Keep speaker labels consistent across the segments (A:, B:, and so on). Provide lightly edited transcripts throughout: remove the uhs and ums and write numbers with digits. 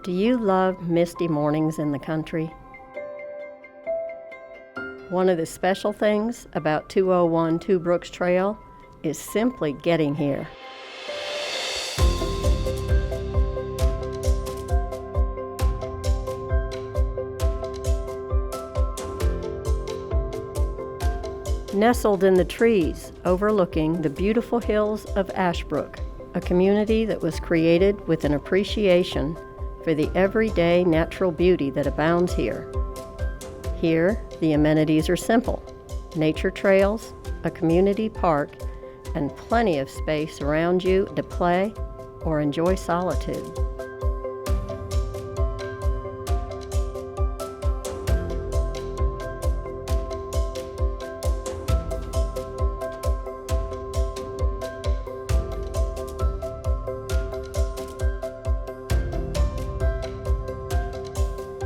A: Do you love misty mornings in the country? One of the special things about 201 Two Brooks Trail is simply getting here. Nestled in the trees, overlooking the beautiful hills of Ashbrook, a community that was created with an appreciation for the everyday natural beauty that abounds here. Here, the amenities are simple: nature trails, a community park, and plenty of space around you to play or enjoy solitude.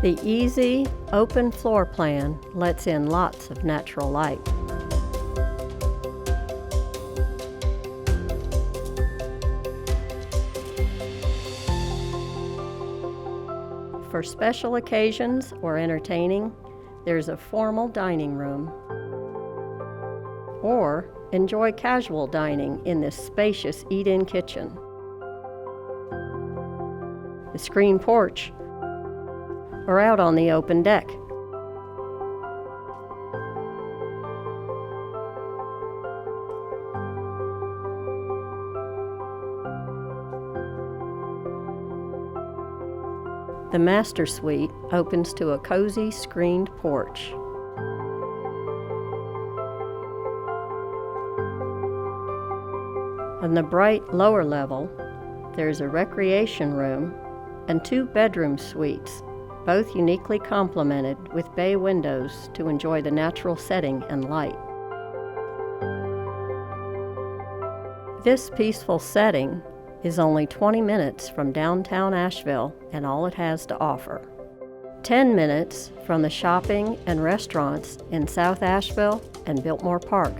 A: The easy, open floor plan lets in lots of natural light. For special occasions or entertaining, there's a formal dining room. Or enjoy casual dining in this spacious eat-in kitchen. The screen porch, or out on the open deck. The master suite opens to a cozy screened porch. On the bright lower level, there's a recreation room and 2 bedroom suites, both uniquely complemented with bay windows to enjoy the natural setting and light. This peaceful setting is only 20 minutes from downtown Asheville and all it has to offer. 10 minutes from the shopping and restaurants in South Asheville and Biltmore Park,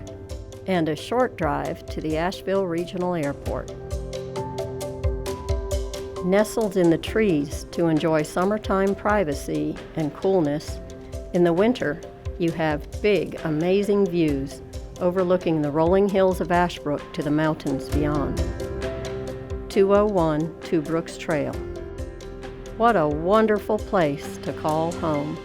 A: and a short drive to the Asheville Regional Airport. Nestled in the trees to enjoy summertime privacy and coolness, in the winter you have big, amazing views overlooking the rolling hills of Ashbrook to the mountains beyond. 201 Two Brooks Trail. What a wonderful place to call home.